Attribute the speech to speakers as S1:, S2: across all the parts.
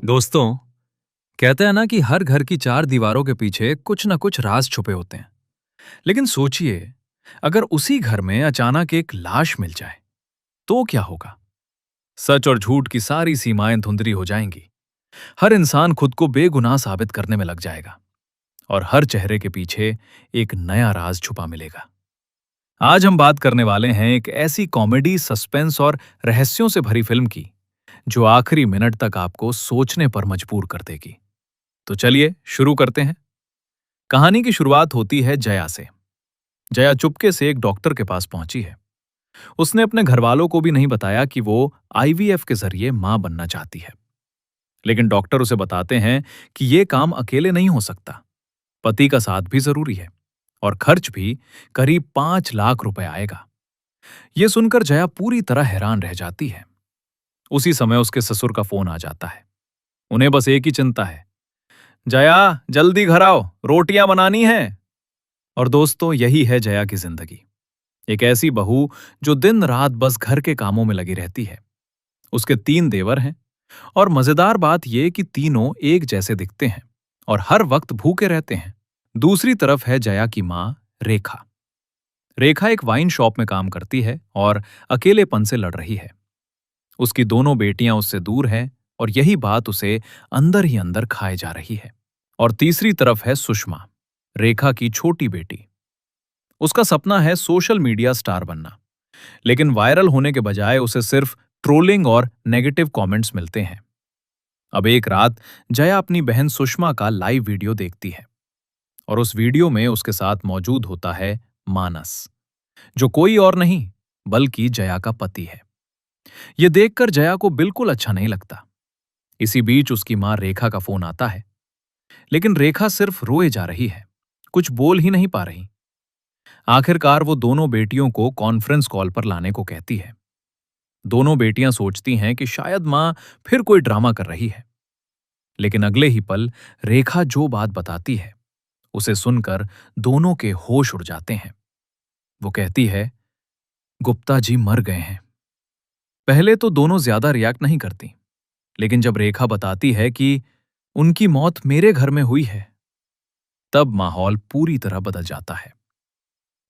S1: दोस्तों, कहते हैं ना कि हर घर की चार दीवारों के पीछे कुछ ना कुछ राज छुपे होते हैं। लेकिन सोचिए, अगर उसी घर में अचानक एक लाश मिल जाए, तो क्या होगा? सच और झूठ की सारी सीमाएं धुंधली हो जाएंगी। हर इंसान खुद को बेगुनाह साबित करने में लग जाएगा और हर चेहरे के पीछे एक नया राज छुपा मिलेगा। आज हम बात करने वाले हैं एक ऐसी कॉमेडी, सस्पेंस और रहस्यों से भरी फिल्म की, जो आखिरी मिनट तक आपको सोचने पर मजबूर कर देगी। तो चलिए शुरू करते हैं। कहानी की शुरुआत होती है जया से। जया चुपके से एक डॉक्टर के पास पहुंची है। उसने अपने घरवालों को भी नहीं बताया कि वो आईवीएफ के जरिए मां बनना चाहती है। लेकिन डॉक्टर उसे बताते हैं कि ये काम अकेले नहीं हो सकता। पति का साथ भी जरूरी है और खर्च भी करीब 5 लाख रुपए आएगा। ये सुनकर जया पूरी तरह हैरान रह जाती है। उसी समय उसके ससुर का फोन आ जाता है। उन्हें बस एक ही चिंता है, जया जल्दी घर आओ, रोटियां बनानी हैं। और दोस्तों, यही है जया की जिंदगी। एक ऐसी बहू जो दिन रात बस घर के कामों में लगी रहती है। उसके 3 देवर हैं और मजेदार बात यह कि तीनों एक जैसे दिखते हैं और हर वक्त भूखे रहते हैं। दूसरी तरफ है जया की मां रेखा। रेखा एक वाइन शॉप में काम करती है और अकेलेपन से लड़ रही है। उसकी दोनों बेटियां उससे दूर हैं और यही बात उसे अंदर ही अंदर खाए जा रही है। और तीसरी तरफ है सुषमा, रेखा की छोटी बेटी। उसका सपना है सोशल मीडिया स्टार बनना, लेकिन वायरल होने के बजाय उसे सिर्फ ट्रोलिंग और नेगेटिव कमेंट्स मिलते हैं। अब एक रात जया अपनी बहन सुषमा का लाइव वीडियो देखती है और उस वीडियो में उसके साथ मौजूद होता है मानस, जो कोई और नहीं बल्कि जया का पति है। यह देखकर जया को बिल्कुल अच्छा नहीं लगता। इसी बीच उसकी मां रेखा का फोन आता है, लेकिन रेखा सिर्फ रोए जा रही है, कुछ बोल ही नहीं पा रही। आखिरकार वो दोनों बेटियों को कॉन्फ्रेंस कॉल पर लाने को कहती है। दोनों बेटियां सोचती हैं कि शायद मां फिर कोई ड्रामा कर रही है, लेकिन अगले ही पल रेखा जो बात बताती है उसे सुनकर दोनों के होश उड़ जाते हैं। वो कहती है, गुप्ता जी मर गए हैं। पहले तो दोनों ज्यादा रिएक्ट नहीं करती, लेकिन जब रेखा बताती है कि उनकी मौत मेरे घर में हुई है, तब माहौल पूरी तरह बदल जाता है।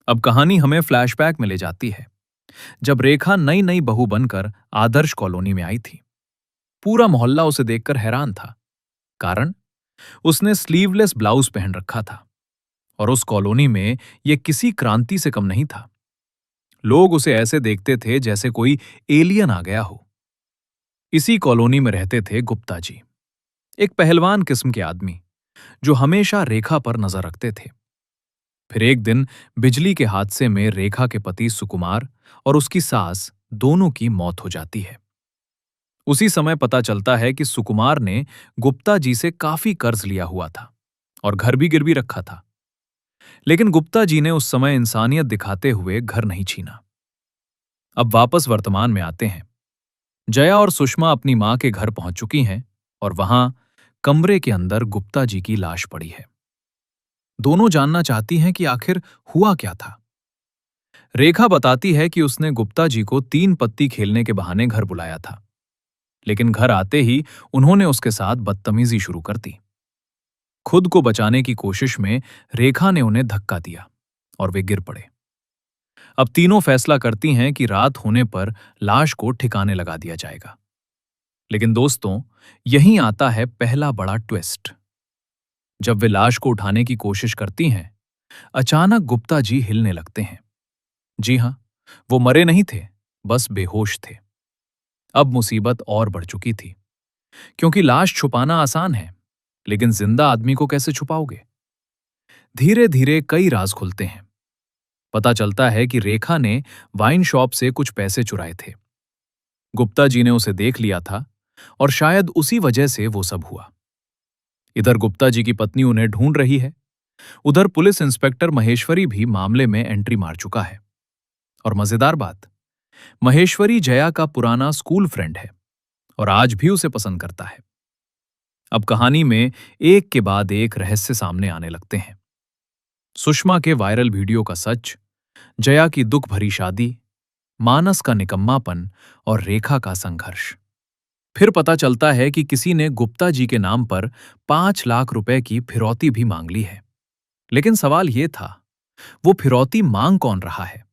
S1: अब कहानी हमें फ्लैशबैक में ले जाती है, जब रेखा नई नई बहू बनकर आदर्श कॉलोनी में आई थी। पूरा मोहल्ला उसे देखकर हैरान था। कारण, उसने स्लीवलेस ब्लाउज पहन रखा था और उस कॉलोनी में यह किसी क्रांति से कम नहीं था। लोग उसे ऐसे देखते थे जैसे कोई एलियन आ गया हो। इसी कॉलोनी में रहते थे गुप्ता जी, एक पहलवान किस्म के आदमी जो हमेशा रेखा पर नजर रखते थे। फिर एक दिन बिजली के हादसे में रेखा के पति सुकुमार और उसकी सास दोनों की मौत हो जाती है। उसी समय पता चलता है कि सुकुमार ने गुप्ता जी से काफी कर्ज लिया हुआ था और घर भी गिरवी रखा था। लेकिन गुप्ता जी ने उस समय इंसानियत दिखाते हुए घर नहीं छीना। अब वापस वर्तमान में आते हैं। जया और सुषमा अपनी मां के घर पहुंच चुकी हैं और वहां कमरे के अंदर गुप्ता जी की लाश पड़ी है। दोनों जानना चाहती हैं कि आखिर हुआ क्या था। रेखा बताती है कि उसने गुप्ता जी को 3 पत्ती खेलने के बहाने घर बुलाया था, लेकिन घर आते ही उन्होंने उसके साथ बदतमीजी शुरू कर दी। खुद को बचाने की कोशिश में रेखा ने उन्हें धक्का दिया और वे गिर पड़े। अब तीनों फैसला करती हैं कि रात होने पर लाश को ठिकाने लगा दिया जाएगा। लेकिन दोस्तों, यहीं आता है पहला बड़ा ट्विस्ट। जब वे लाश को उठाने की कोशिश करती हैं, अचानक गुप्ता जी हिलने लगते हैं। जी हां, वो मरे नहीं थे, बस बेहोश थे। अब मुसीबत और बढ़ चुकी थी, क्योंकि लाश छुपाना आसान है, लेकिन जिंदा आदमी को कैसे छुपाओगे? धीरे धीरे कई राज खुलते हैं। पता चलता है कि रेखा ने वाइन शॉप से कुछ पैसे चुराए थे। गुप्ता जी ने उसे देख लिया था और शायद उसी वजह से वो सब हुआ। इधर गुप्ता जी की पत्नी उन्हें ढूंढ रही है, उधर पुलिस इंस्पेक्टर महेश्वरी भी मामले में एंट्री मार चुका है। और मजेदार बात, महेश्वरी जया का पुराना स्कूल फ्रेंड है और आज भी उसे पसंद करता है। अब कहानी में एक के बाद एक रहस्य सामने आने लगते हैं। सुषमा के वायरल वीडियो का सच, जया की दुख भरी शादी, मानस का निकम्मापन और रेखा का संघर्ष। फिर पता चलता है कि किसी ने गुप्ता जी के नाम पर 5 लाख रुपए की फिरौती भी मांग ली है। लेकिन सवाल यह था, वो फिरौती मांग कौन रहा है?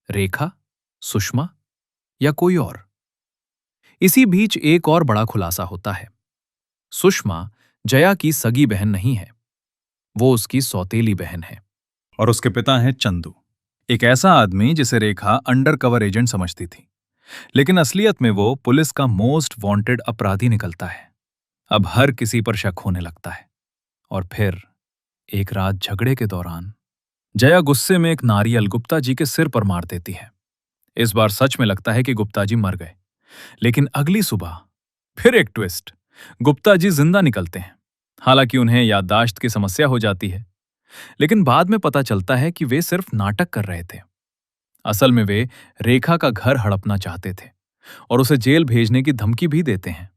S1: रेखा, सुषमा या कोई और? इसी बीच एक और बड़ा खुलासा होता है। सुषमा जया की सगी बहन नहीं है, वो उसकी सौतेली बहन है।
S2: और उसके पिता हैं चंदू, एक ऐसा आदमी जिसे रेखा अंडर कवर एजेंट समझती थी, लेकिन असलियत में वो पुलिस का मोस्ट वांटेड अपराधी निकलता है। अब हर किसी पर शक होने लगता है। और फिर एक रात झगड़े के दौरान जया गुस्से में एक नारियल गुप्ता जी के सिर पर मार देती है। इस बार सच में लगता है कि गुप्ता जी मर गए, लेकिन अगली सुबह फिर एक ट्विस्ट, गुप्ता जी जिंदा निकलते हैं। हालांकि उन्हें याददाश्त की समस्या हो जाती है, लेकिन बाद में पता चलता है कि वे सिर्फ नाटक कर रहे थे। असल में वे रेखा का घर हड़पना चाहते थे और उसे जेल भेजने की धमकी भी देते हैं।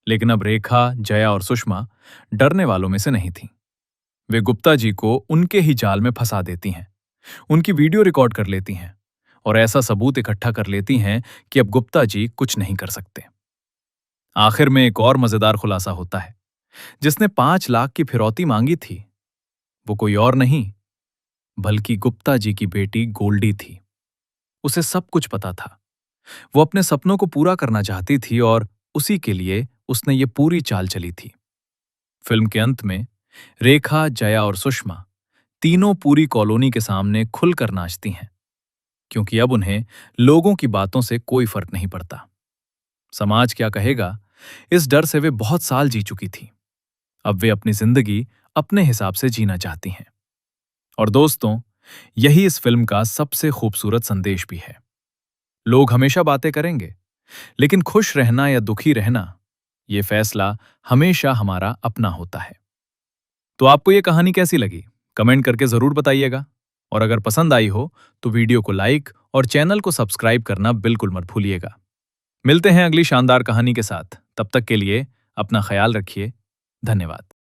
S2: लेकिन अब रेखा, जया और सुषमा डरने वालों में से नहीं थीं। वे गुप्ता जी को उनके ही जाल में फंसा देती हैं, उनकी वीडियो रिकॉर्ड कर लेती हैं और ऐसा सबूत इकट्ठा कर लेती हैं कि अब गुप्ता जी कुछ नहीं कर सकते। आखिर में एक और मजेदार खुलासा होता है। जिसने 5 लाख की फिरौती मांगी थी, वो कोई और नहीं बल्कि गुप्ता जी की बेटी गोल्डी थी। उसे सब कुछ पता था। वो अपने सपनों को पूरा करना चाहती थी और उसी के लिए उसने ये पूरी चाल चली थी। फिल्म के अंत में रेखा, जया और सुषमा तीनों पूरी कॉलोनी के सामने खुलकर नाचती हैं, क्योंकि अब उन्हें लोगों की बातों से कोई फर्क नहीं पड़ता। समाज क्या कहेगा, इस डर से वे बहुत साल जी चुकी थी। अब वे अपनी जिंदगी अपने हिसाब से जीना चाहती हैं। और दोस्तों, यही इस फिल्म का सबसे खूबसूरत संदेश भी है। लोग हमेशा बातें करेंगे, लेकिन खुश रहना या दुखी रहना, ये फैसला हमेशा हमारा अपना होता है। तो आपको ये कहानी कैसी लगी? कमेंट करके जरूर बताइएगा। और अगर पसंद आई हो तो वीडियो को लाइक और चैनल को सब्सक्राइब करना बिल्कुल मत भूलिएगा। मिलते हैं अगली शानदार कहानी के साथ। तब तक के लिए अपना ख्याल रखिए। धन्यवाद।